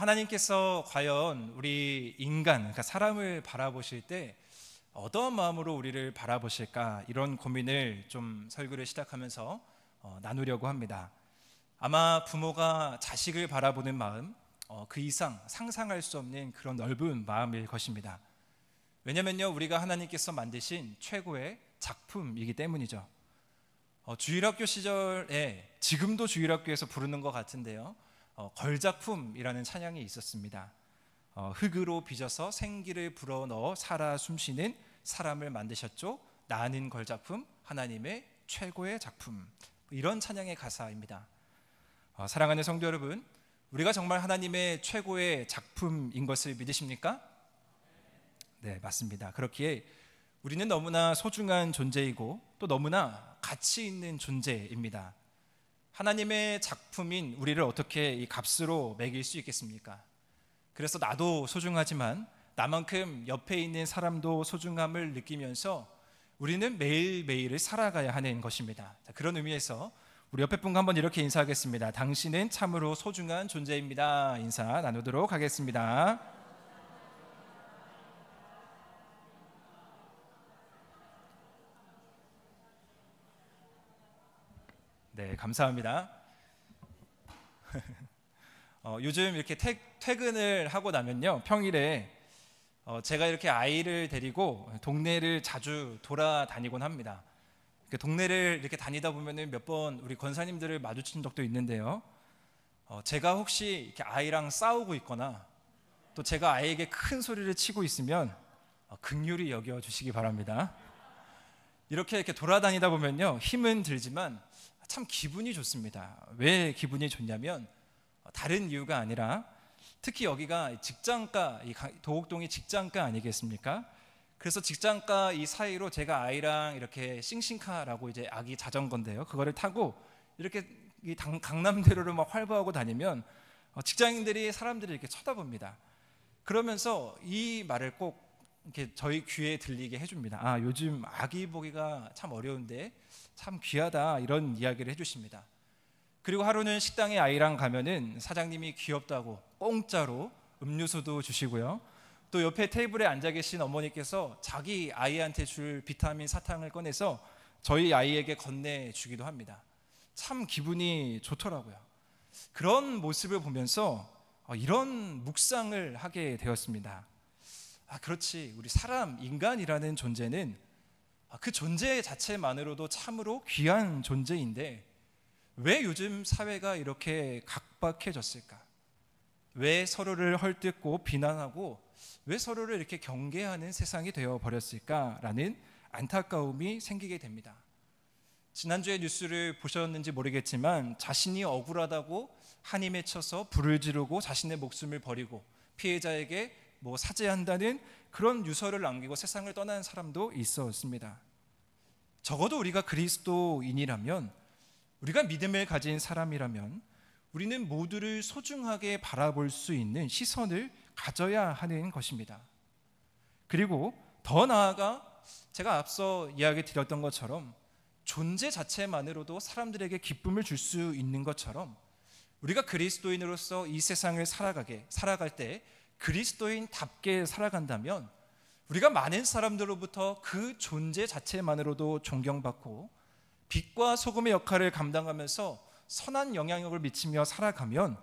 하나님께서 과연 우리 인간, 그러니까 사람을 바라보실 때 어떤 마음으로 우리를 바라보실까, 이런 고민을 좀 설교를 시작하면서 나누려고 합니다. 아마 부모가 자식을 바라보는 마음, 그 이상 상상할 수 없는 그런 넓은 마음일 것입니다. 왜냐면요, 우리가 하나님께서 만드신 최고의 작품이기 때문이죠. 주일학교 시절에, 지금도 주일학교에서 부르는 것 같은데요, 걸작품이라는 찬양이 있었습니다. 흙으로 빚어서 생기를 불어넣어 살아 숨쉬는 사람을 만드셨죠. 나는 걸작품, 하나님의 최고의 작품. 이런 찬양의 가사입니다. 사랑하는 성도 여러분, 우리가 정말 하나님의 최고의 작품인 것을 믿으십니까? 네, 맞습니다. 그렇기에 우리는 너무나 소중한 존재이고 또 너무나 가치 있는 존재입니다. 하나님의 작품인 우리를 어떻게 이 값으로 매길 수 있겠습니까? 그래서 나도 소중하지만 나만큼 옆에 있는 사람도 소중함을 느끼면서 우리는 매일매일을 살아가야 하는 것입니다. 자, 그런 의미에서 우리 옆에 분과 한번 이렇게 인사하겠습니다. 당신은 참으로 소중한 존재입니다. 인사 나누도록 하겠습니다. 네, 감사합니다. 요즘 이렇게 퇴근을 하고 나면요, 평일에 제가 이렇게 아이를 데리고 동네를 자주 돌아다니곤 합니다. 동네를 이렇게 다니다 보면은 몇 번 우리 권사님들을 마주친 적도 있는데요, 제가 혹시 이렇게 아이랑 싸우고 있거나 또 제가 아이에게 큰 소리를 치고 있으면 긍휼히 여겨 주시기 바랍니다. 이렇게 돌아다니다 보면요, 힘은 들지만 참 기분이 좋습니다. 왜 기분이 좋냐면 다른 이유가 아니라, 특히 여기가 직장가, 도곡동이 직장가 아니겠습니까? 그래서 직장가 이 사이로 제가 아이랑 이렇게 싱싱카라고 이제 아기 자전거인데요, 그거를 타고 이렇게 강남대로를 막 활보하고 다니면 직장인들이 사람들이 이렇게 쳐다봅니다. 그러면서 이 말을 꼭 이렇게 저희 귀에 들리게 해줍니다. 요즘 아기 보기가 참 어려운데 참 귀하다, 이런 이야기를 해주십니다. 그리고 하루는 식당에 아이랑 가면은 사장님이 귀엽다고 공짜로 음료수도 주시고요, 또 옆에 테이블에 앉아 계신 어머니께서 자기 아이한테 줄 비타민 사탕을 꺼내서 저희 아이에게 건네주기도 합니다. 참 기분이 좋더라고요. 그런 모습을 보면서 이런 묵상을 하게 되었습니다. 그렇지, 우리 사람, 인간이라는 존재는 그 존재 자체만으로도 참으로 귀한 존재인데 왜 요즘 사회가 이렇게 각박해졌을까? 왜 서로를 헐뜯고 비난하고 왜 서로를 이렇게 경계하는 세상이 되어버렸을까라는 안타까움이 생기게 됩니다. 지난주에 뉴스를 보셨는지 모르겠지만 자신이 억울하다고 한이 맺혀서 불을 지르고 자신의 목숨을 버리고 피해자에게 사죄한다는 그런 유서를 남기고 세상을 떠난 사람도 있었습니다. 적어도 우리가 그리스도인이라면, 우리가 믿음을 가진 사람이라면 우리는 모두를 소중하게 바라볼 수 있는 시선을 가져야 하는 것입니다. 그리고 더 나아가 제가 앞서 이야기 드렸던 것처럼 존재 자체만으로도 사람들에게 기쁨을 줄 수 있는 것처럼 우리가 그리스도인으로서 이 세상을 살아갈 때 그리스도인답게 살아간다면 우리가 많은 사람들로부터 그 존재 자체만으로도 존경받고 빛과 소금의 역할을 감당하면서 선한 영향력을 미치며 살아가면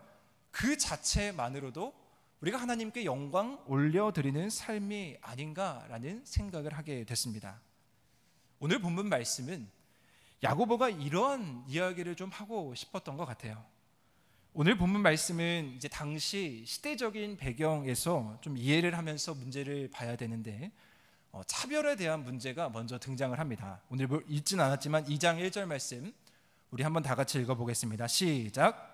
그 자체만으로도 우리가 하나님께 영광 올려드리는 삶이 아닌가라는 생각을 하게 됐습니다. 오늘 본문 말씀은 야고보가 이러한 이야기를 좀 하고 싶었던 것 같아요. 오늘 본문 말씀은 이제 당시 시대적인 배경에서 좀 이해를 하면서 문제를 봐야 되는데 차별에 대한 문제가 먼저 등장을 합니다. 오늘 읽진 않았지만 2장 1절 말씀 우리 한번 다 같이 읽어보겠습니다. 시작.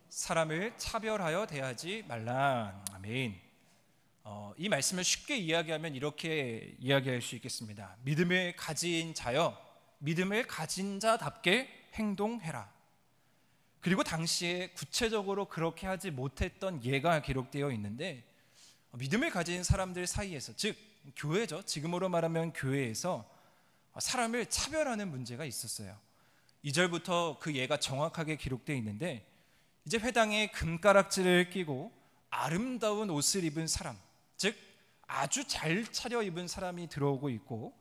사람을 차별하여 대하지 말라. 아멘. 이 말씀을 쉽게 이야기하면 이렇게 이야기할 수 있겠습니다. 믿음을 가진 자여, 믿음을 가진 자답게 행동해라. 그리고 당시에 구체적으로 그렇게 하지 못했던 예가 기록되어 있는데, 믿음을 가진 사람들 사이에서, 즉 교회죠, 지금으로 말하면 교회에서 사람을 차별하는 문제가 있었어요. 2절부터 그 예가 정확하게 기록되어 있는데, 이제 회당에 금가락지를 끼고 아름다운 옷을 입은 사람, 즉 아주 잘 차려입은 사람이 들어오고 있고,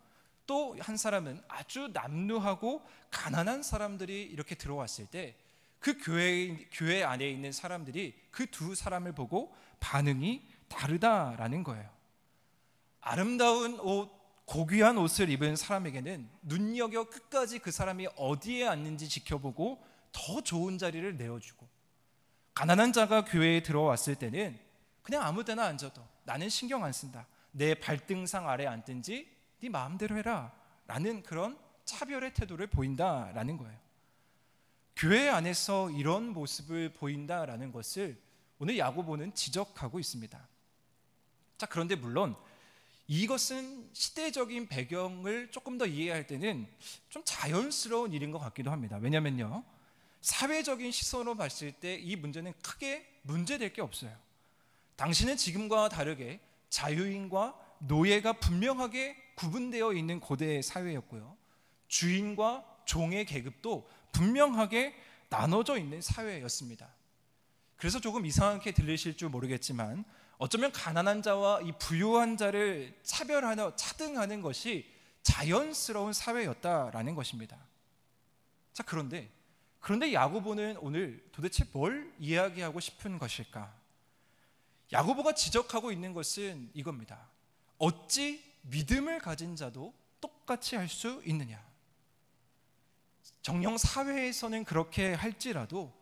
또 한 사람은 아주 남루하고 가난한 사람들이 이렇게 들어왔을 때 그 교회 안에 있는 사람들이 그 두 사람을 보고 반응이 다르다라는 거예요. 아름다운 옷, 고귀한 옷을 입은 사람에게는 눈여겨 끝까지 그 사람이 어디에 앉는지 지켜보고 더 좋은 자리를 내어주고, 가난한 자가 교회에 들어왔을 때는 그냥 아무 데나 앉아도 나는 신경 안 쓴다, 내 발등상 아래 앉든지 네 마음대로 해라 라는 그런 차별의 태도를 보인다라는 거예요. 교회 안에서 이런 모습을 보인다라는 것을 오늘 야고보는 지적하고 있습니다. 자, 그런데 물론 이것은 시대적인 배경을 조금 더 이해할 때는 좀 자연스러운 일인 것 같기도 합니다. 왜냐면요, 사회적인 시선으로 봤을 때 이 문제는 크게 문제될 게 없어요. 당시는 지금과 다르게 자유인과 노예가 분명하게 구분되어 있는 고대 사회였고요, 주인과 종의 계급도 분명하게 나눠져 있는 사회였습니다. 그래서 조금 이상하게 들리실 줄 모르겠지만, 어쩌면 가난한 자와 이 부유한 자를 차별하는, 차등하는 것이 자연스러운 사회였다라는 것입니다. 자, 그런데 야고보는 오늘 도대체 뭘 이야기하고 싶은 것일까? 야고보가 지적하고 있는 것은 이겁니다. 어찌 믿음을 가진 자도 똑같이 할 수 있느냐? 정녕 사회에서는 그렇게 할지라도,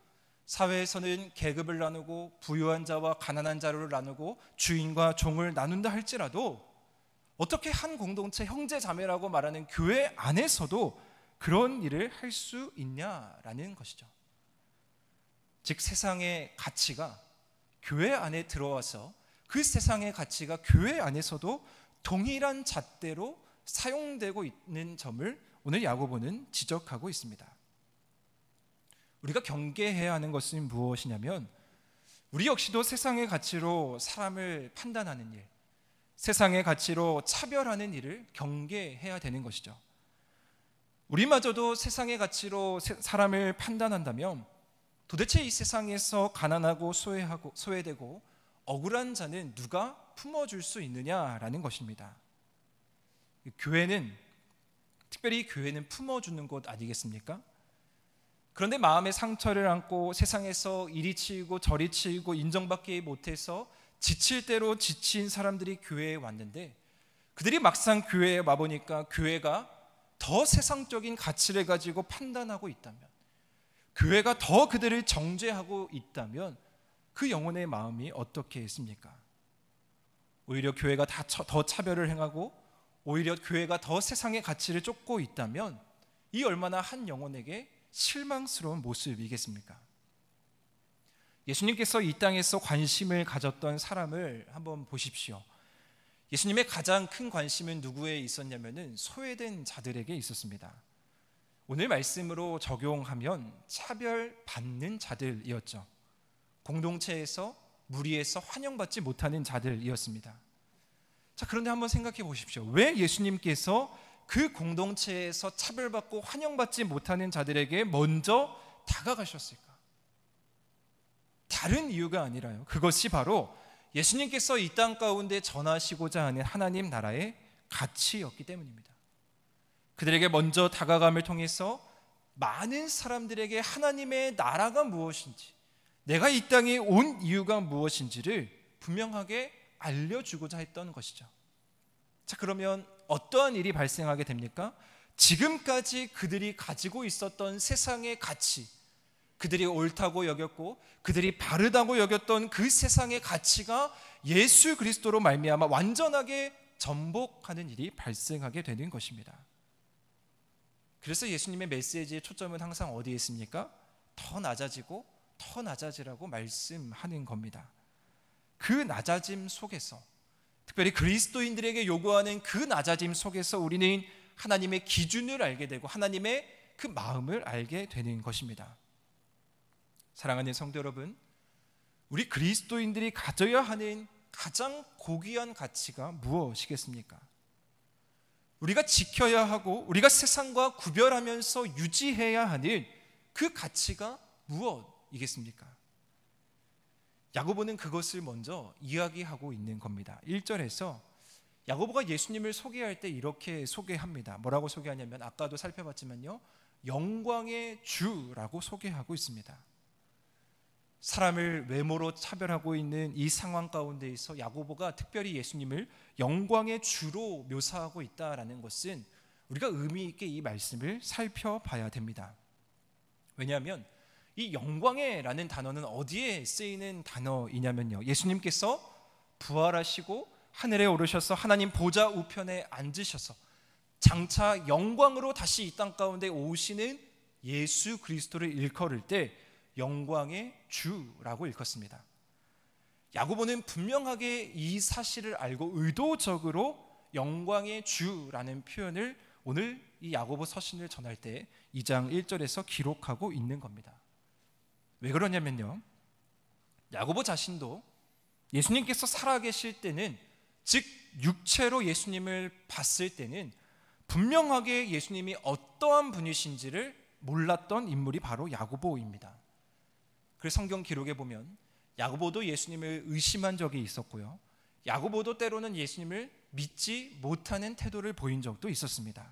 사회에서는 계급을 나누고 부유한 자와 가난한 자를 나누고 주인과 종을 나눈다 할지라도, 어떻게 한 공동체 형제 자매라고 말하는 교회 안에서도 그런 일을 할 수 있냐라는 것이죠. 즉, 세상의 가치가 교회 안에 들어와서 그 세상의 가치가 교회 안에서도 동일한 잣대로 사용되고 있는 점을 오늘 야고보는 지적하고 있습니다. 우리가 경계해야 하는 것은 무엇이냐면, 우리 역시도 세상의 가치로 사람을 판단하는 일, 세상의 가치로 차별하는 일을 경계해야 되는 것이죠. 우리마저도 세상의 가치로 사람을 판단한다면 도대체 이 세상에서 가난하고 소외되고 억울한 자는 누가 품어줄 수 있느냐라는 것입니다. 특별히 교회는 품어주는 곳 아니겠습니까? 그런데 마음의 상처를 안고 세상에서 이리 치이고 저리 치이고 인정받기 못해서 지칠 대로 지친 사람들이 교회에 왔는데, 그들이 막상 교회에 와보니까 교회가 더 세상적인 가치를 가지고 판단하고 있다면, 교회가 더 그들을 정죄하고 있다면 그 영혼의 마음이 어떻겠습니까? 오히려 교회가 더 차별을 행하고, 오히려 교회가 더 세상의 가치를 쫓고 있다면 이 얼마나 한 영혼에게 실망스러운 모습이겠습니까? 예수님께서 이 땅에서 관심을 가졌던 사람을 한번 보십시오. 예수님의 가장 큰 관심은 누구에 있었냐면은 소외된 자들에게 있었습니다. 오늘 말씀으로 적용하면 차별받는 자들이었죠. 공동체에서, 무리에서 환영받지 못하는 자들이었습니다. 자, 그런데 한번 생각해 보십시오. 왜 예수님께서 그 공동체에서 차별받고 환영받지 못하는 자들에게 먼저 다가가셨을까? 다른 이유가 아니라요, 그것이 바로 예수님께서 이 땅 가운데 전하시고자 하는 하나님 나라의 가치였기 때문입니다. 그들에게 먼저 다가감을 통해서 많은 사람들에게 하나님의 나라가 무엇인지, 내가 이 땅에 온 이유가 무엇인지를 분명하게 알려주고자 했던 것이죠. 자, 그러면 어떠한 일이 발생하게 됩니까? 지금까지 그들이 가지고 있었던 세상의 가치, 그들이 옳다고 여겼고 그들이 바르다고 여겼던 그 세상의 가치가 예수 그리스도로 말미암아 완전하게 전복하는 일이 발생하게 되는 것입니다. 그래서 예수님의 메시지의 초점은 항상 어디에 있습니까? 더 낮아지고 더 낮아지라고 말씀하는 겁니다. 그 낮아짐 속에서, 특별히 그리스도인들에게 요구하는 그 낮아짐 속에서 우리는 하나님의 기준을 알게 되고 하나님의 그 마음을 알게 되는 것입니다. 사랑하는 성도 여러분, 우리 그리스도인들이 가져야 하는 가장 고귀한 가치가 무엇이겠습니까? 우리가 지켜야 하고 우리가 세상과 구별하면서 유지해야 하는 그 가치가 무엇이겠습니까? 야고보는 그것을 먼저 이야기하고 있는 겁니다. 1절에서 야고보가 예수님을 소개할 때 이렇게 소개합니다. 뭐라고 소개하냐면 아까도 살펴봤지만요, 영광의 주라고 소개하고 있습니다. 사람을 외모로 차별하고 있는 이 상황 가운데에서 야고보가 특별히 예수님을 영광의 주로 묘사하고 있다라는 것은 우리가 의미 있게 이 말씀을 살펴봐야 됩니다. 왜냐하면 이 영광의라는 단어는 어디에 쓰이는 단어이냐면요, 예수님께서 부활하시고 하늘에 오르셔서 하나님 보좌 우편에 앉으셔서 장차 영광으로 다시 이 땅 가운데 오시는 예수 그리스도를 일컬을 때 영광의 주라고 일컫습니다. 야고보는 분명하게 이 사실을 알고 의도적으로 영광의 주라는 표현을 오늘 이 야고보 서신을 전할 때 2장 1절에서 기록하고 있는 겁니다. 왜 그러냐면요, 야고보 자신도 예수님께서 살아계실 때는, 즉 육체로 예수님을 봤을 때는 분명하게 예수님이 어떠한 분이신지를 몰랐던 인물이 바로 야고보입니다. 그 성경 기록에 보면 야고보도 예수님을 의심한 적이 있었고요, 야고보도 때로는 예수님을 믿지 못하는 태도를 보인 적도 있었습니다.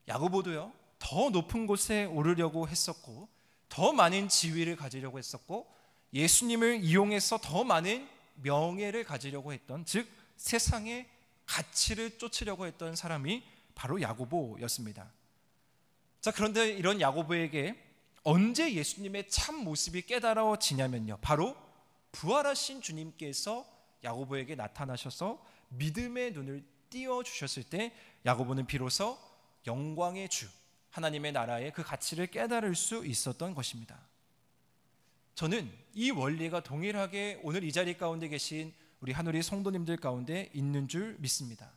야고보도요, 더 높은 곳에 오르려고 했었고 더 많은 지위를 가지려고 했었고 예수님을 이용해서 더 많은 명예를 가지려고 했던, 즉 세상의 가치를 쫓으려고 했던 사람이 바로 야고보였습니다. 자, 그런데 이런 야고보에게 언제 예수님의 참 모습이 깨달아지냐면요, 바로 부활하신 주님께서 야고보에게 나타나셔서 믿음의 눈을 띄워주셨을 때 야고보는 비로소 영광의 주 하나님의 나라의 그 가치를 깨달을 수 있었던 것입니다. 저는 이 원리가 동일하게 오늘 이 자리 가운데 계신 우리 한우리 성도님들 가운데 있는 줄 믿습니다.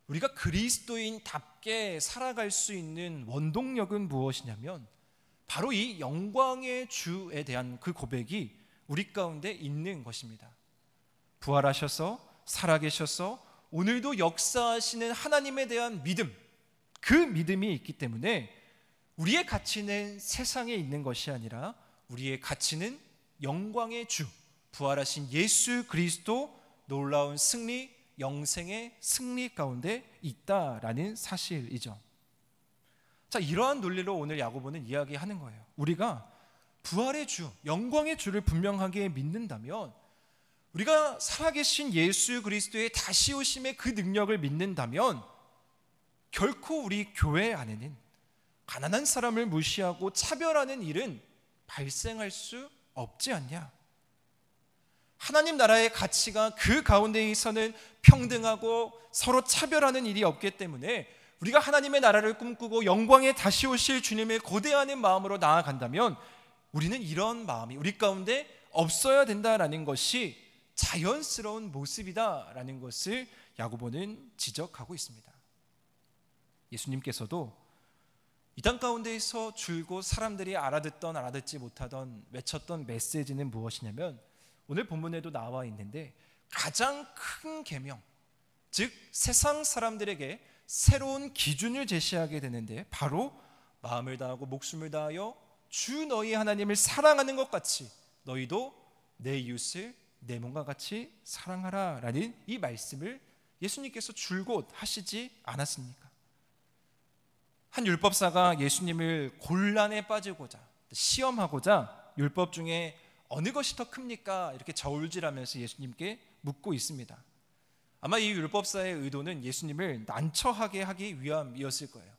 우리가 그리스도인답게 살아갈 수 있는 원동력은 무엇이냐면 바로 이 영광의 주에 대한 그 고백이 우리 가운데 있는 것입니다. 부활하셔서 살아계셔서 오늘도 역사하시는 하나님에 대한 믿음, 그 믿음이 있기 때문에 우리의 가치는 세상에 있는 것이 아니라 우리의 가치는 영광의 주, 부활하신 예수 그리스도 놀라운 승리, 영생의 승리 가운데 있다라는 사실이죠. 자, 이러한 논리로 오늘 야고보는 이야기하는 거예요. 우리가 부활의 주, 영광의 주를 분명하게 믿는다면, 우리가 살아계신 예수 그리스도의 다시 오심의 그 능력을 믿는다면 결코 우리 교회 안에는 가난한 사람을 무시하고 차별하는 일은 발생할 수 없지 않냐. 하나님 나라의 가치가 그 가운데에서는 평등하고 서로 차별하는 일이 없기 때문에 우리가 하나님의 나라를 꿈꾸고 영광에 다시 오실 주님을 고대하는 마음으로 나아간다면 우리는 이런 마음이 우리 가운데 없어야 된다라는 것이 자연스러운 모습이다라는 것을 야고보는 지적하고 있습니다. 예수님께서도 이 땅 가운데에서 줄곧 사람들이 알아듣던 알아듣지 못하던 외쳤던 메시지는 무엇이냐면 오늘 본문에도 나와 있는데 가장 큰 계명, 즉 세상 사람들에게 새로운 기준을 제시하게 되는데 바로 마음을 다하고 목숨을 다하여 주 너희 하나님을 사랑하는 것 같이 너희도 내 이웃을 내 몸과 같이 사랑하라 라는 이 말씀을 예수님께서 줄곧 하시지 않았습니까? 한 율법사가 예수님을 곤란에 빠지고자 시험하고자 율법 중에 어느 것이 더 큽니까? 이렇게 저울질하면서 예수님께 묻고 있습니다. 아마 이 율법사의 의도는 예수님을 난처하게 하기 위함이었을 거예요.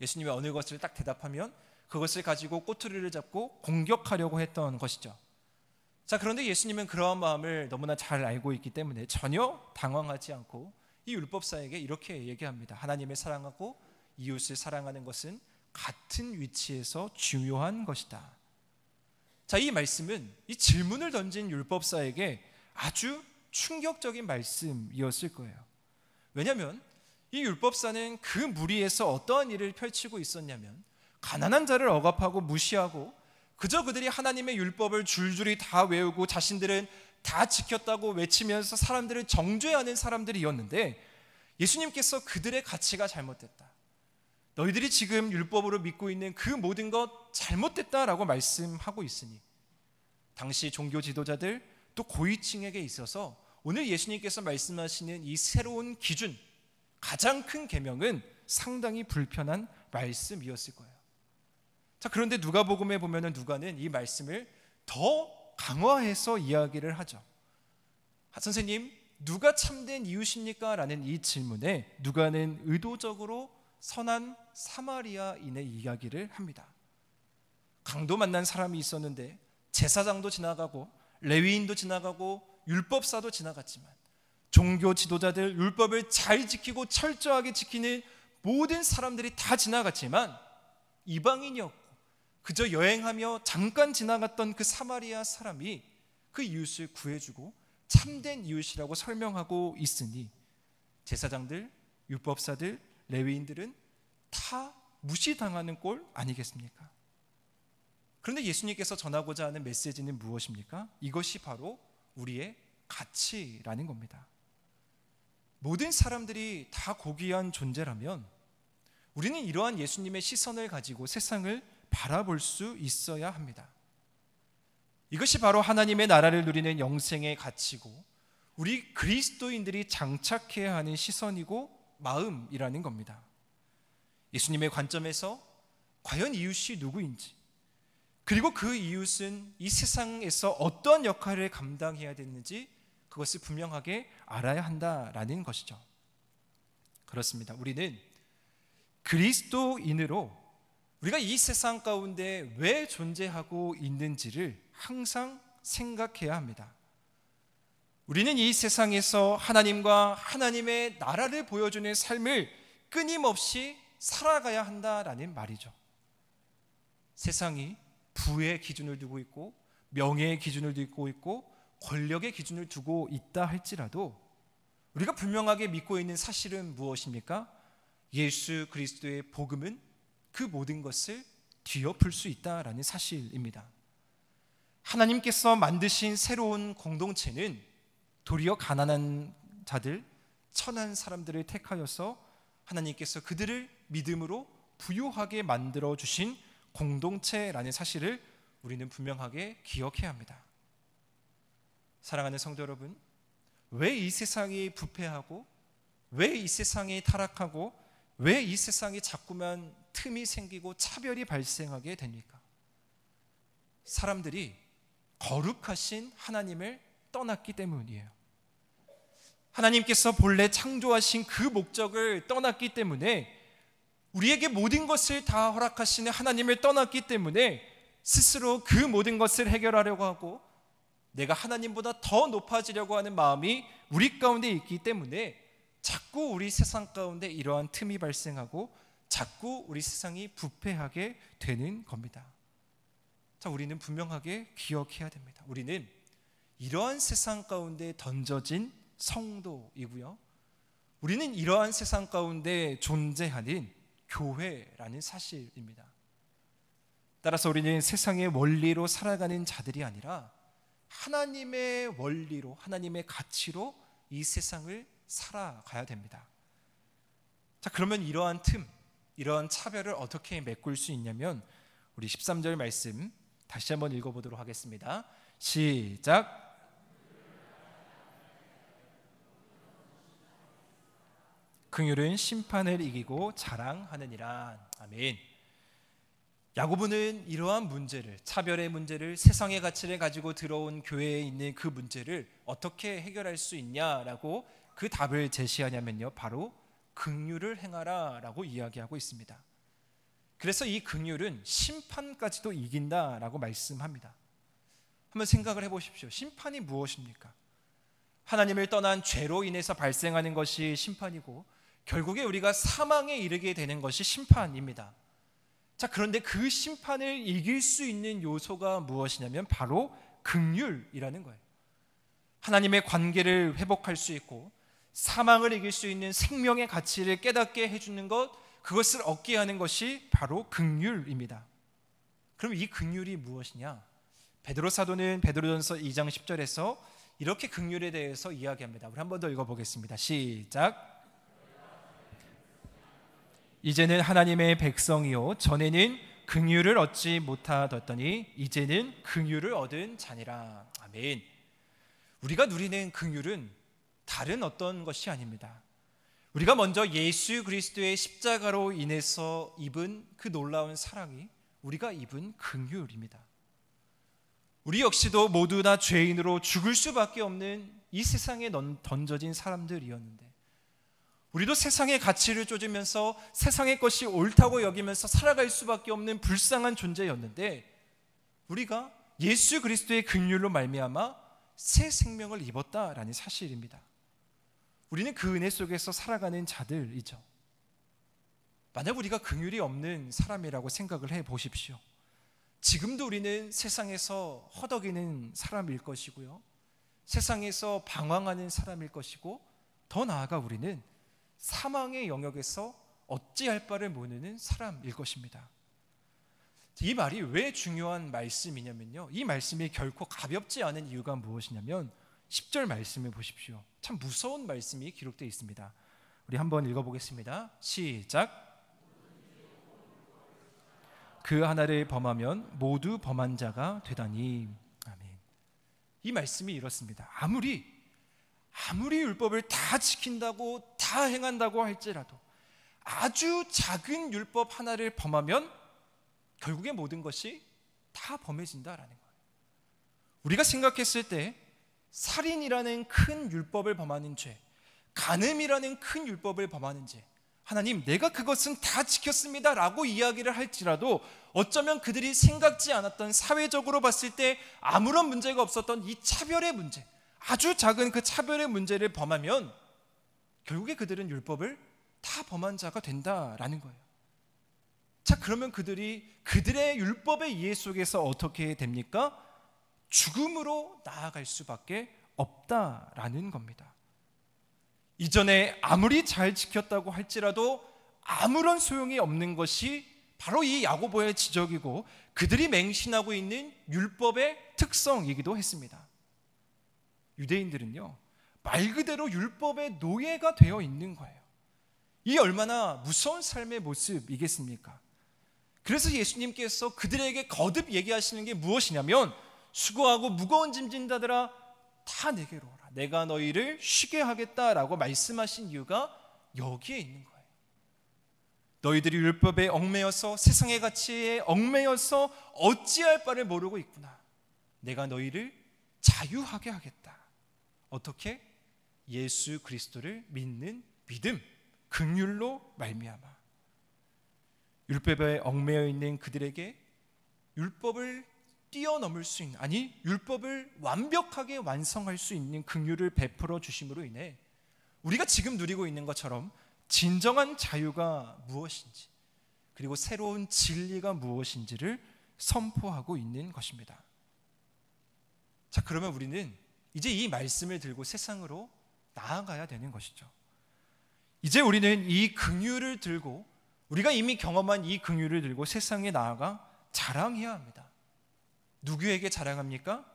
예수님이 어느 것을 딱 대답하면 그것을 가지고 꼬투리를 잡고 공격하려고 했던 것이죠. 자, 그런데 예수님은 그러한 마음을 너무나 잘 알고 있기 때문에 전혀 당황하지 않고 이 율법사에게 이렇게 얘기합니다. 하나님을 사랑하고 이웃을 사랑하는 것은 같은 위치에서 중요한 것이다. 자, 이 말씀은 이 질문을 던진 율법사에게 아주 충격적인 말씀이었을 거예요. 왜냐하면 이 율법사는 그 무리에서 어떠한 일을 펼치고 있었냐면 가난한 자를 억압하고 무시하고 그저 그들이 하나님의 율법을 줄줄이 다 외우고 자신들은 다 지켰다고 외치면서 사람들을 정죄하는 사람들이었는데 예수님께서 그들의 가치가 잘못됐다, 너희들이 지금 율법으로 믿고 있는 그 모든 것 잘못됐다라고 말씀하고 있으니, 당시 종교 지도자들 또 고위층에게 있어서 오늘 예수님께서 말씀하시는 이 새로운 기준, 가장 큰 계명은 상당히 불편한 말씀이었을 거예요. 자, 그런데 누가복음에 보면은 누가는 이 말씀을 더 강화해서 이야기를 하죠. 선생님, 누가 참된 이웃입니까? 라는 이 질문에 누가는 의도적으로 선한 사마리아인의 이야기를 합니다. 강도 만난 사람이 있었는데 제사장도 지나가고 레위인도 지나가고 율법사도 지나갔지만, 종교 지도자들, 율법을 잘 지키고 철저하게 지키는 모든 사람들이 다 지나갔지만 이방인이었고 그저 여행하며 잠깐 지나갔던 그 사마리아 사람이 그 이웃을 구해주고 참된 이웃이라고 설명하고 있으니, 제사장들, 율법사들, 레위인들은 다 무시당하는 꼴 아니겠습니까? 그런데 예수님께서 전하고자 하는 메시지는 무엇입니까? 이것이 바로 우리의 가치라는 겁니다. 모든 사람들이 다 고귀한 존재라면 우리는 이러한 예수님의 시선을 가지고 세상을 바라볼 수 있어야 합니다. 이것이 바로 하나님의 나라를 누리는 영생의 가치고 우리 그리스도인들이 장착해야 하는 시선이고 마음이라는 겁니다. 예수님의 관점에서 과연 이웃이 누구인지, 그리고 그 이웃은 이 세상에서 어떤 역할을 감당해야 되는지 그것을 분명하게 알아야 한다라는 것이죠. 그렇습니다. 우리는 그리스도인으로 우리가 이 세상 가운데 왜 존재하고 있는지를 항상 생각해야 합니다. 우리는 이 세상에서 하나님과 하나님의 나라를 보여주는 삶을 끊임없이 살아가야 한다라는 말이죠. 세상이 부의 기준을 두고 있고 명예의 기준을 두고 있고 권력의 기준을 두고 있다 할지라도 우리가 분명하게 믿고 있는 사실은 무엇입니까? 예수 그리스도의 복음은 그 모든 것을 뒤엎을 수 있다라는 사실입니다. 하나님께서 만드신 새로운 공동체는 도리어 가난한 자들, 천한 사람들을 택하여서 하나님께서 그들을 믿음으로 부유하게 만들어 주신 공동체라는 사실을 우리는 분명하게 기억해야 합니다. 사랑하는 성도 여러분, 왜 이 세상이 부패하고 왜 이 세상이 타락하고 왜 이 세상이 자꾸만 틈이 생기고 차별이 발생하게 됩니까? 사람들이 거룩하신 하나님을 떠났기 때문이에요. 하나님께서 본래 창조하신 그 목적을 떠났기 때문에, 우리에게 모든 것을 다 허락하시는 하나님을 떠났기 때문에 스스로 그 모든 것을 해결하려고 하고 내가 하나님보다 더 높아지려고 하는 마음이 우리 가운데 있기 때문에 자꾸 우리 세상 가운데 이러한 틈이 발생하고 자꾸 우리 세상이 부패하게 되는 겁니다. 자, 우리는 분명하게 기억해야 됩니다. 우리는 이러한 세상 가운데 던져진 성도이고요, 우리는 이러한 세상 가운데 존재하는 교회라는 사실입니다. 따라서 우리는 세상의 원리로 살아가는 자들이 아니라 하나님의 원리로, 하나님의 가치로 이 세상을 살아가야 됩니다. 자, 그러면 이러한 틈, 이러한 차별을 어떻게 메꿀 수 있냐면 우리 13절 말씀 다시 한번 읽어보도록 하겠습니다. 시작. 긍휼은 심판을 이기고 자랑하느니라. 아멘. 야고보는 이러한 문제를, 차별의 문제를, 세상의 가치를 가지고 들어온 교회에 있는 그 문제를 어떻게 해결할 수 있냐라고 그 답을 제시하냐면요, 바로 긍휼을 행하라 라고 이야기하고 있습니다. 그래서 이 긍휼은 심판까지도 이긴다라고 말씀합니다. 한번 생각을 해보십시오. 심판이 무엇입니까? 하나님을 떠난 죄로 인해서 발생하는 것이 심판이고 결국에 우리가 사망에 이르게 되는 것이 심판입니다. 자, 그런데 그 심판을 이길 수 있는 요소가 무엇이냐면 바로 긍휼이라는 거예요. 하나님의 관계를 회복할 수 있고 사망을 이길 수 있는 생명의 가치를 깨닫게 해주는 것, 그것을 얻게 하는 것이 바로 긍휼입니다. 그럼 이 긍휼이 무엇이냐? 베드로 사도는 베드로전서 2장 10절에서 이렇게 긍휼에 대해서 이야기합니다. 우리 한 번 더 읽어보겠습니다. 시작. 이제는 하나님의 백성이요 전에는 긍휼을 얻지 못하더니 이제는 긍휼을 얻은 자니라. 아멘. 우리가 누리는 긍휼은 다른 어떤 것이 아닙니다. 우리가 먼저 예수 그리스도의 십자가로 인해서 입은 그 놀라운 사랑이 우리가 입은 긍휼입니다. 우리 역시도 모두 다 죄인으로 죽을 수밖에 없는 이 세상에 던져진 사람들이었는데, 우리도 세상의 가치를 쫓으면서 세상의 것이 옳다고 여기면서 살아갈 수밖에 없는 불쌍한 존재였는데, 우리가 예수 그리스도의 긍휼로 말미암아 새 생명을 입었다라는 사실입니다. 우리는 그 은혜 속에서 살아가는 자들이죠. 만약 우리가 긍휼이 없는 사람이라고 생각을 해 보십시오. 지금도 우리는 세상에서 허덕이는 사람일 것이고요, 세상에서 방황하는 사람일 것이고, 더 나아가 우리는 사망의 영역에서 어찌할 바를 모르는 사람일 것입니다. 이 말이 왜 중요한 말씀이냐면요, 이 말씀이 결코 가볍지 않은 이유가 무엇이냐면 10절 말씀을 보십시오. 참 무서운 말씀이 기록되어 있습니다. 우리 한번 읽어보겠습니다. 시작. 그 하나를 범하면 모두 범한 자가 되다니. 아멘. 이 말씀이 이렇습니다. 아무리 율법을 다 지킨다고 다 행한다고 할지라도 아주 작은 율법 하나를 범하면 결국에 모든 것이 다 범해진다라는 거예요. 우리가 생각했을 때 살인이라는 큰 율법을 범하는 죄, 간음이라는 큰 율법을 범하는 죄, 하나님 내가 그것은 다 지켰습니다 라고 이야기를 할지라도 어쩌면 그들이 생각지 않았던, 사회적으로 봤을 때 아무런 문제가 없었던 이 차별의 문제, 아주 작은 그 차별의 문제를 범하면 결국에 그들은 율법을 다 범한 자가 된다라는 거예요. 자, 그러면 그들이 그들의 율법의 이해 속에서 어떻게 됩니까? 죽음으로 나아갈 수밖에 없다라는 겁니다. 이전에 아무리 잘 지켰다고 할지라도 아무런 소용이 없는 것이 바로 이 야고보의 지적이고 그들이 맹신하고 있는 율법의 특성이기도 했습니다. 유대인들은요, 말 그대로 율법의 노예가 되어 있는 거예요. 이 얼마나 무서운 삶의 모습이겠습니까? 그래서 예수님께서 그들에게 거듭 얘기하시는 게 무엇이냐면, 수고하고 무거운 짐진 자들아 다 내게로 오라, 내가 너희를 쉬게 하겠다라고 말씀하신 이유가 여기에 있는 거예요. 너희들이 율법에 얽매여서 세상의 가치에 얽매여서 어찌할 바를 모르고 있구나. 내가 너희를 자유하게 하겠다. 어떻게? 예수 그리스도를 믿는 믿음, 긍휼로 말미암아. 율법에 얽매여 있는 그들에게 율법을 뛰어넘을 수 있는, 아니 율법을 완벽하게 완성할 수 있는 긍휼을 베풀어 주심으로 인해 우리가 지금 누리고 있는 것처럼 진정한 자유가 무엇인지, 그리고 새로운 진리가 무엇인지를 선포하고 있는 것입니다. 자, 그러면 우리는 이제 이 말씀을 들고 세상으로 나아가야 되는 것이죠. 이제 우리는 이 긍휼을 들고, 우리가 이미 경험한 이 긍휼을 들고 세상에 나아가 자랑해야 합니다. 누구에게 자랑합니까?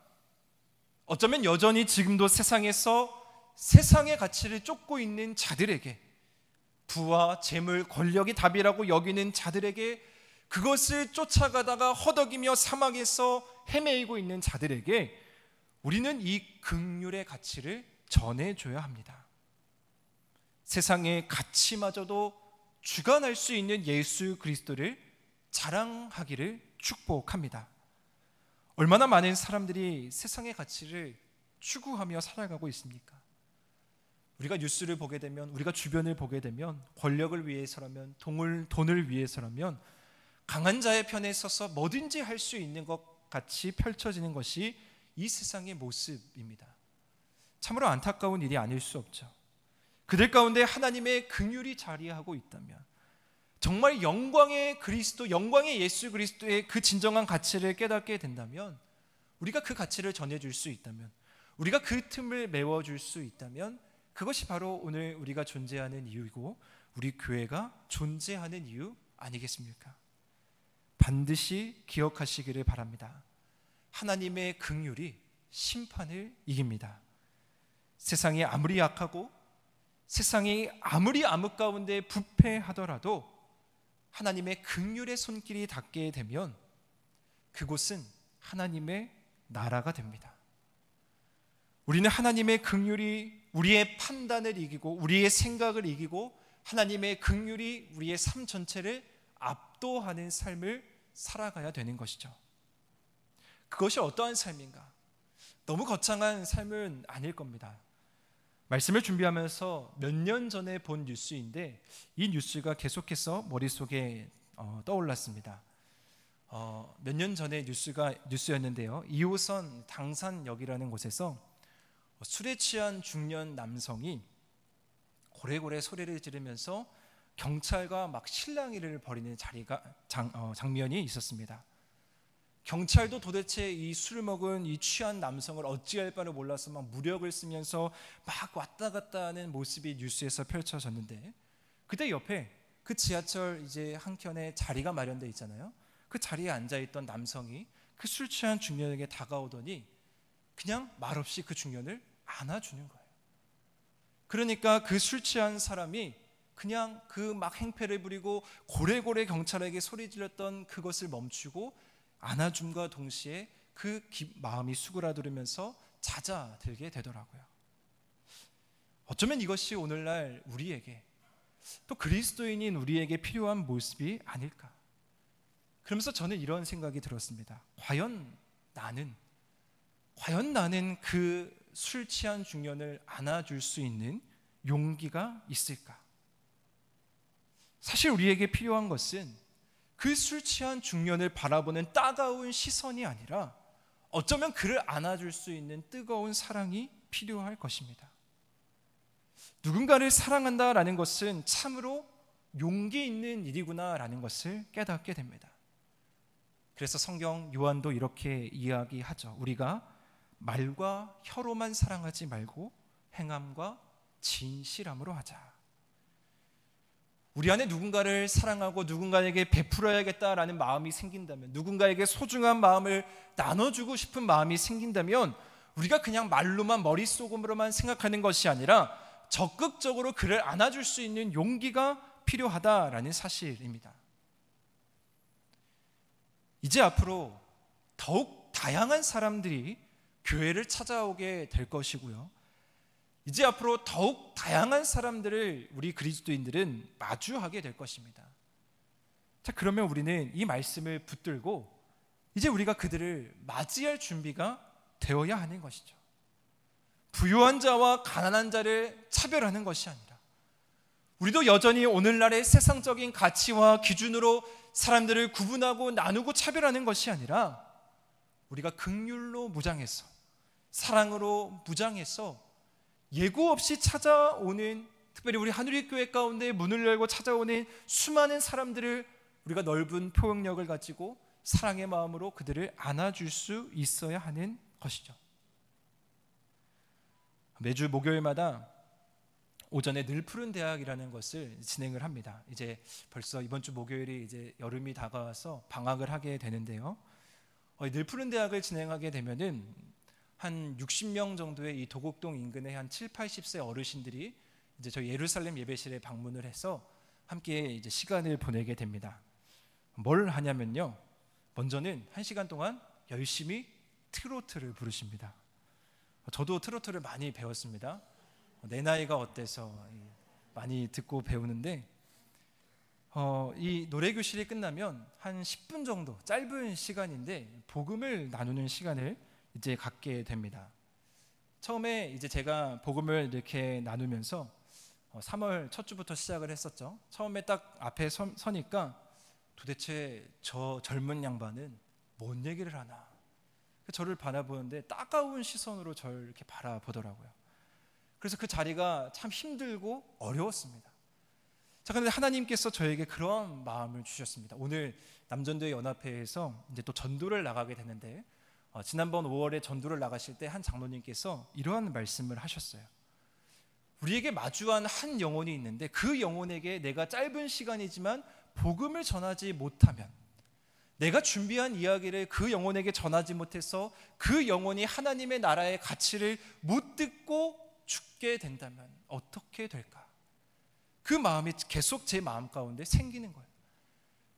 어쩌면 여전히 지금도 세상에서 세상의 가치를 쫓고 있는 자들에게, 부와 재물, 권력이 답이라고 여기는 자들에게, 그것을 쫓아가다가 허덕이며 사막에서 헤매이고 있는 자들에게 우리는 이 긍휼의 가치를 전해줘야 합니다. 세상의 가치마저도 주관할 수 있는 예수 그리스도를 자랑하기를 축복합니다. 얼마나 많은 사람들이 세상의 가치를 추구하며 살아가고 있습니까? 우리가 뉴스를 보게 되면, 우리가 주변을 보게 되면 권력을 위해서라면, 돈을 위해서라면 강한 자의 편에 서서 뭐든지 할 수 있는 것 같이 펼쳐지는 것이 이 세상의 모습입니다. 참으로 안타까운 일이 아닐 수 없죠. 그들 가운데 하나님의 긍휼이 자리하고 있다면, 정말 영광의 그리스도, 영광의 예수 그리스도의 그 진정한 가치를 깨닫게 된다면, 우리가 그 가치를 전해줄 수 있다면, 우리가 그 틈을 메워줄 수 있다면, 그것이 바로 오늘 우리가 존재하는 이유이고 우리 교회가 존재하는 이유 아니겠습니까? 반드시 기억하시기를 바랍니다. 하나님의 긍휼이 심판을 이깁니다. 세상이 아무리 약하고 세상이 아무리 암흑 가운데 부패하더라도 하나님의 긍휼의 손길이 닿게 되면 그곳은 하나님의 나라가 됩니다. 우리는 하나님의 긍휼이 우리의 판단을 이기고 우리의 생각을 이기고 하나님의 긍휼이 우리의 삶 전체를 압도하는 삶을 살아가야 되는 것이죠. 그것이 어떠한 삶인가? 너무 거창한 삶은 아닐 겁니다. 말씀을 준비하면서 몇 년 전에 본 뉴스인데 이 뉴스가 계속해서 머릿속에 떠올랐습니다. 몇 년 전에 뉴스였는데요. 2호선 당산역이라는 곳에서 술에 취한 중년 남성이 고래고래 소리를 지르면서 경찰과 막 실랑이를 벌이는 장면이 있었습니다. 경찰도 도대체 이 술을 먹은 이 취한 남성을 어찌할 바를 몰라서 막 무력을 쓰면서 막 왔다 갔다 하는 모습이 뉴스에서 펼쳐졌는데, 그때 옆에 그 지하철 이제 한켠에 자리가 마련되어 있잖아요. 그 자리에 앉아있던 남성이 그 술 취한 중년에게 다가오더니 그냥 말없이 그 중년을 안아주는 거예요. 그러니까 그 술 취한 사람이 그냥 그 막 행패를 부리고 고래고래 경찰에게 소리 질렀던 그것을 멈추고 안아줌과 동시에 그 마음이 수그라들으면서 잦아들게 되더라고요. 어쩌면 이것이 오늘날 우리에게, 또 그리스도인인 우리에게 필요한 모습이 아닐까. 그러면서 저는 이런 생각이 들었습니다. 과연 나는 그 술 취한 중년을 안아줄 수 있는 용기가 있을까? 사실 우리에게 필요한 것은 그 술 취한 중년을 바라보는 따가운 시선이 아니라 어쩌면 그를 안아줄 수 있는 뜨거운 사랑이 필요할 것입니다. 누군가를 사랑한다라는 것은 참으로 용기 있는 일이구나라는 것을 깨닫게 됩니다. 그래서 성경 요한도 이렇게 이야기하죠. 우리가 말과 혀로만 사랑하지 말고 행함과 진실함으로 하자. 우리 안에 누군가를 사랑하고 누군가에게 베풀어야겠다라는 마음이 생긴다면, 누군가에게 소중한 마음을 나눠주고 싶은 마음이 생긴다면, 우리가 그냥 말로만 머릿속으로만 생각하는 것이 아니라 적극적으로 그를 안아줄 수 있는 용기가 필요하다라는 사실입니다. 이제 앞으로 더욱 다양한 사람들이 교회를 찾아오게 될 것이고요. 이제 앞으로 더욱 다양한 사람들을 우리 그리스도인들은 마주하게 될 것입니다. 자, 그러면 우리는 이 말씀을 붙들고 이제 우리가 그들을 맞이할 준비가 되어야 하는 것이죠. 부유한 자와 가난한 자를 차별하는 것이 아니라, 우리도 여전히 오늘날의 세상적인 가치와 기준으로 사람들을 구분하고 나누고 차별하는 것이 아니라, 우리가 긍휼로 무장해서, 사랑으로 무장해서 예고 없이 찾아오는, 특별히 우리 한우리교회 가운데 문을 열고 찾아오는 수많은 사람들을 우리가 넓은 포용력을 가지고 사랑의 마음으로 그들을 안아줄 수 있어야 하는 것이죠. 매주 목요일마다 오전에 늘 푸른 대학이라는 것을 진행을 합니다. 이제 벌써 이번 주 목요일이 이제 여름이 다가와서 방학을 하게 되는데요. 늘 푸른 대학을 진행하게 되면은 한 60명 정도의 이 도곡동 인근의 한 7, 80세 어르신들이 이제 저희 예루살렘 예배실에 방문을 해서 함께 이제 시간을 보내게 됩니다. 뭘 하냐면요, 먼저는 1시간 동안 열심히 트로트를 부르십니다. 저도 트로트를 많이 배웠습니다. 내 나이가 어때서 많이 듣고 배우는데, 이 노래교실이 끝나면 한 10분 정도 짧은 시간인데 복음을 나누는 시간을 이제 갖게 됩니다. 처음에 이제 제가 복음을 이렇게 나누면서 3월 첫 주부터 시작을 했었죠. 처음에 딱 앞에 서니까 도대체 저 젊은 양반은 뭔 얘기를 하나, 저를 바라보는데 따가운 시선으로 저를 이렇게 바라보더라고요. 그래서 그 자리가 참 힘들고 어려웠습니다. 자, 그런데 하나님께서 저에게 그런 마음을 주셨습니다. 오늘 남전도회 연합회에서 이제 또 전도를 나가게 되는데, 지난번 5월에 전도를 나가실 때 한 장로님께서 이러한 말씀을 하셨어요. 우리에게 마주한 한 영혼이 있는데 그 영혼에게 내가 짧은 시간이지만 복음을 전하지 못하면, 내가 준비한 이야기를 그 영혼에게 전하지 못해서 그 영혼이 하나님의 나라의 가치를 못 듣고 죽게 된다면 어떻게 될까? 그 마음이 계속 제 마음 가운데 생기는 거예요.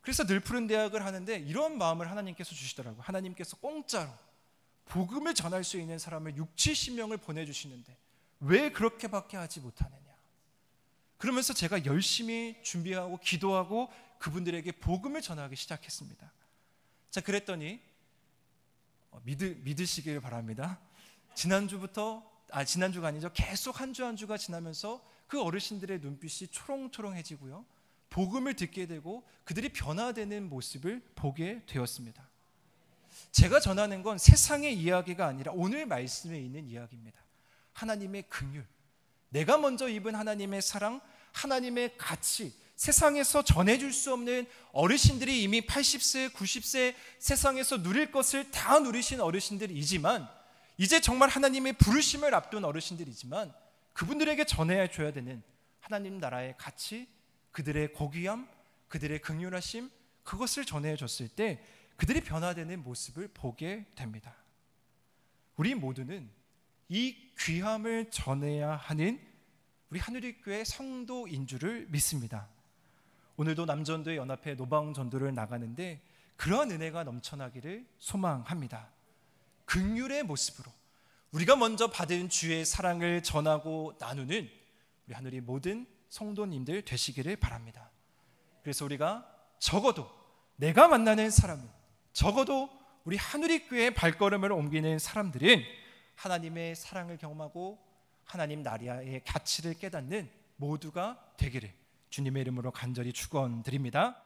그래서 늘 푸른 대학을 하는데 이런 마음을 하나님께서 주시더라고요. 하나님께서 공짜로 복음을 전할 수 있는 사람을 6, 70명을 보내주시는데 왜 그렇게밖에 하지 못하느냐. 그러면서 제가 열심히 준비하고 기도하고 그분들에게 복음을 전하기 시작했습니다. 자, 그랬더니 믿으시길 바랍니다. 지난주가 아니죠. 계속 한 주 한 주가 지나면서 그 어르신들의 눈빛이 초롱초롱해지고요. 복음을 듣게 되고 그들이 변화되는 모습을 보게 되었습니다. 제가 전하는 건 세상의 이야기가 아니라 오늘 말씀에 있는 이야기입니다. 하나님의 긍휼, 내가 먼저 입은 하나님의 사랑, 하나님의 가치, 세상에서 전해줄 수 없는 어르신들이 이미 80세, 90세 세상에서 누릴 것을 다 누리신 어르신들이지만 이제 정말 하나님의 부르심을 앞둔 어르신들이지만 그분들에게 전해줘야 되는 하나님 나라의 가치, 그들의 고귀함, 그들의 긍휼하심, 그것을 전해줬을 때 그들이 변화되는 모습을 보게 됩니다. 우리 모두는 이 귀함을 전해야 하는 우리 하늘의교회 성도인 줄을 믿습니다. 오늘도 남전도의 연합회 노방전도를 나가는데 그러한 은혜가 넘쳐나기를 소망합니다. 긍휼의 모습으로 우리가 먼저 받은 주의 사랑을 전하고 나누는 우리 하늘의 모든 성도님들 되시기를 바랍니다. 그래서 우리가 적어도 내가 만나는 사람은, 적어도 우리 하늘의교회의 발걸음을 옮기는 사람들은 하나님의 사랑을 경험하고 하나님 나라의 가치를 깨닫는 모두가 되기를 주님의 이름으로 간절히 축원드립니다.